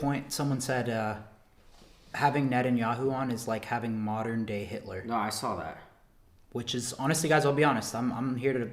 Point someone said having Netanyahu on is like having modern day Hitler. No, I saw that. Which is honestly, guys, I'll be honest. I'm here to.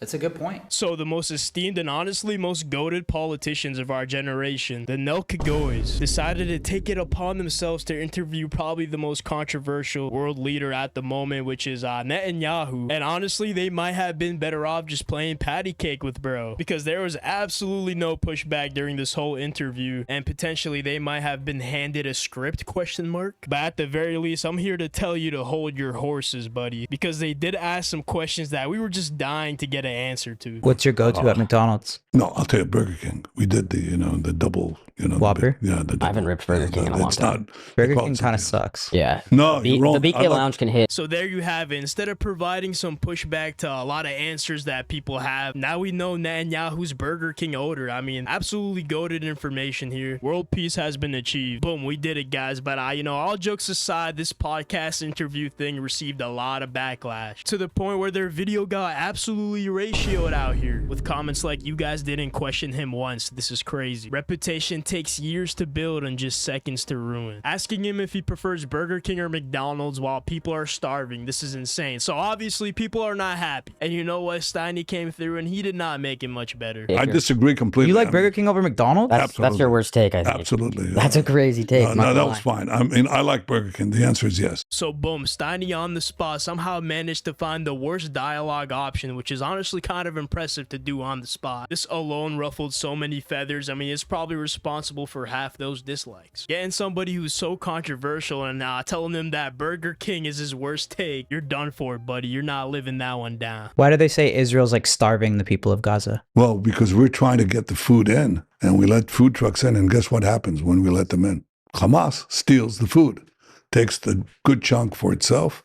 That's a good point. So the most esteemed and honestly most goated politicians of our generation, the NELK Boys, decided to take it upon themselves to interview probably the most controversial world leader at the moment, which is Netanyahu. And honestly, they might have been better off just playing patty cake with bro, because there was absolutely no pushback during this whole interview, and potentially they might have been handed a script, ? But at the very least, I'm here to tell you to hold your horses, buddy, because they did ask some questions that we were just dying to get an answer to. What's your go-to at McDonald's? No, I'll tell you, Burger King. We did the double, Whopper? The double. I haven't ripped Burger King in a long time. Burger King kind of sucks. Yeah. No, the you're wrong. BK Lounge can hit. So there you have it. Instead of providing some pushback to a lot of answers that people have, now we know Netanyahu's Burger King odor. I mean, absolutely goated information here. World peace has been achieved. Boom, we did it, guys. But all jokes aside, this podcast interview thing received a lot of backlash, to the point where their video got absolutely ratioed out here with comments like, "You guys didn't question him once. This is crazy. Reputation takes years to build and just seconds to ruin. Asking him if he prefers Burger King or McDonald's while people are starving. This is insane." So obviously people are not happy. And you know what? Steiny came through and he did not make it much better. I disagree completely. You like Burger King over McDonald's? That's your worst take, I think. Absolutely. That's a crazy take. No, that was fine. I mean, I like Burger King. The answer is yes. So boom, Steiny on the spot somehow managed to find the worst dialogue option, which is honestly kind of impressive to do on the spot. This alone ruffled so many feathers. I mean, it's probably responsible for half those dislikes. Getting somebody who's so controversial and telling them that Burger King is his worst take, you're done for, buddy. You're not living that one down. Why do they say Israel's like starving the people of Gaza? Well, because we're trying to get the food in, and we let food trucks in, and guess what happens when we let them in? Hamas steals the food, takes the good chunk for itself,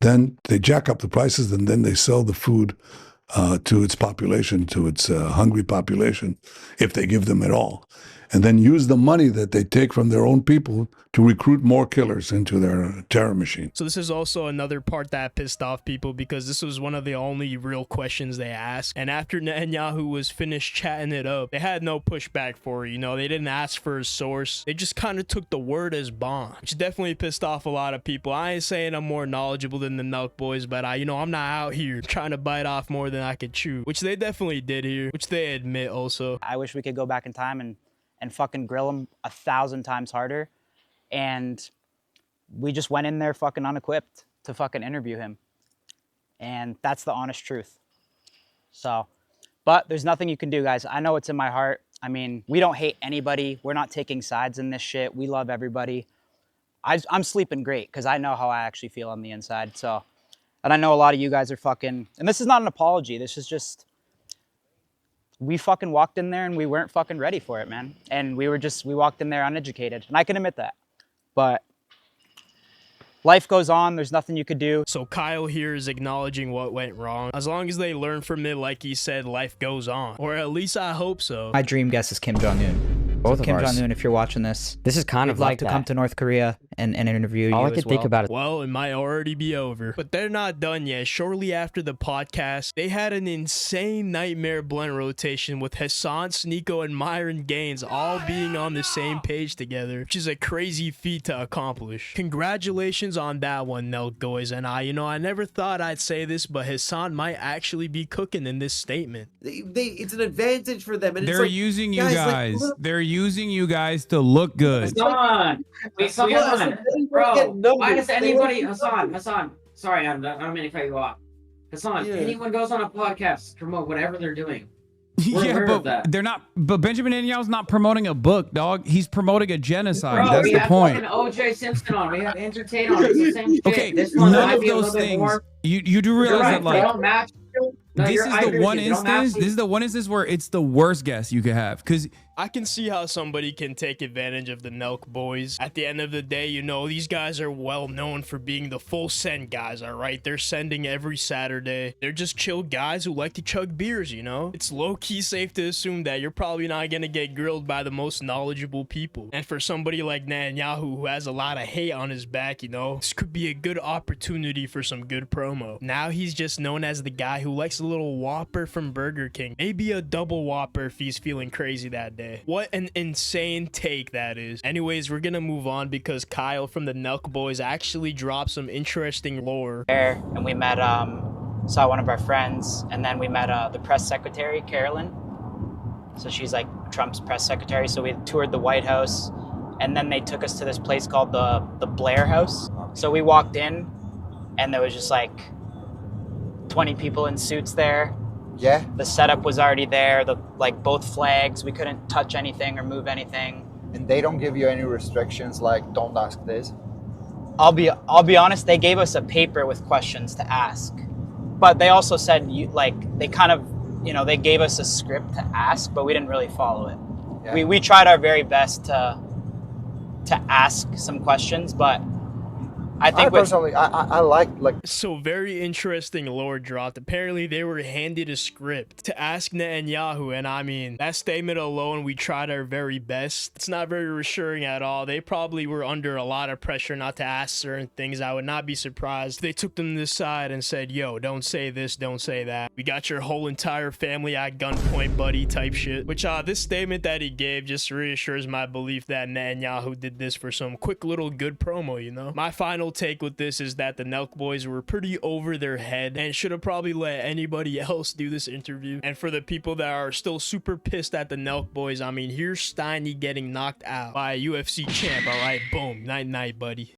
then they jack up the prices, and then they sell the food to its population, to its hungry population, if they give them at all, and then use the money that they take from their own people to recruit more killers into their terror machine. So this is also another part that pissed off people, because this was one of the only real questions they asked. And after Netanyahu was finished chatting it up, they had no pushback for it. They didn't ask for a source. They just kind of took the word as bond, which definitely pissed off a lot of people. I ain't saying I'm more knowledgeable than the NELK Boys, but I'm not out here trying to bite off more than I could chew, which they definitely did here, which they admit also. I wish we could go back in time and fucking grill him 1,000 times harder. And we just went in there fucking unequipped to fucking interview him. And that's the honest truth. So, but there's nothing you can do, guys. I know it's in my heart. I mean, we don't hate anybody. We're not taking sides in this shit. We love everybody. I'm sleeping great because I know how I actually feel on the inside. So, and I know a lot of you guys are fucking, and this is not an apology. This is just, we fucking walked in there and we weren't fucking ready for it, man. And we walked in there uneducated. And I can admit that. But life goes on. There's nothing you could do. So Kyle here is acknowledging what went wrong. As long as they learn from it, like he said, life goes on. Or at least I hope so. My dream guess is Kim Jong-un. Both of Kim ours. Jong-un, if you're watching this, This is kind of I'd like like to that. come to North Korea and interview you All I as could well. think about is Well, it might already be over. But they're not done yet. Shortly after the podcast, they had an insane nightmare blunt rotation with Hassan, Sneeko, and Myron Gaines all being on the same page together, which is a crazy feat to accomplish. Congratulations on that one, NELK Boys. And I never thought I'd say this, but Hassan might actually be cooking in this statement. It's an advantage for them. And They're it's like, using you guys, guys. like, They're using you guys to look good. Hassan! Hassan! Bro, why does anybody... Hassan, sorry, I don't mean to cut you off. Hassan, anyone goes on a podcast, promote whatever they're doing. We're aware of that. They're not. But Benjamin Netanyahu's not promoting a book, dog. He's promoting a genocide. Bro, That's we the have point. fucking O.J. Simpson on. We have Entertain on. It's the same shit. Okay, This one none might of be a those little bit things. more. You do realize You're right, that, they like, don't match. No, this I is agree the with one you. They don't match instance. these- This is the one instance where it's the worst guess you could have, because I can see how somebody can take advantage of the NELK Boys. At the end of the day, these guys are well known for being the full send guys, all right? They're sending every Saturday. They're just chill guys who like to chug beers, It's low-key safe to assume that you're probably not going to get grilled by the most knowledgeable people. And for somebody like Netanyahu who has a lot of hate on his back, this could be a good opportunity for some good promo. Now he's just known as the guy who likes a little Whopper from Burger King. Maybe a double Whopper if he's feeling crazy that day. Okay. What an insane take that is. Anyways, we're gonna move on because Kyle from the NELK Boys actually dropped some interesting lore. There, and we met, saw one of our friends, and then we met the press secretary, Carolyn. So she's like Trump's press secretary. So we toured the White House, and then they took us to this place called the Blair House. So we walked in, and there was just like 20 people in suits there. Yeah. The setup was already there. Like both flags. We couldn't touch anything or move anything. And they don't give you any restrictions like don't ask this. I'll be honest. They gave us a paper with questions to ask, but they also said they kind of they gave us a script to ask, but we didn't really follow it. Yeah. We tried our very best to ask some questions, but I think personally, I like. So very interesting lore dropped. Apparently they were handed a script to ask Netanyahu, and I mean, that statement alone, we tried our very best. It's not very reassuring at all. They probably were under a lot of pressure not to ask certain things. I would not be surprised if they took them to the side and said, yo, don't say this, don't say that. We got your whole entire family at gunpoint, buddy, type shit. Which this statement that he gave just reassures my belief that Netanyahu did this for some quick little good promo, you know? My final take with this is that the NELK Boys were pretty over their head and should have probably let anybody else do this interview. And for the people that are still super pissed at the NELK Boys, I mean, here's Steiny getting knocked out by a UFC champ. All right, boom, night night, buddy.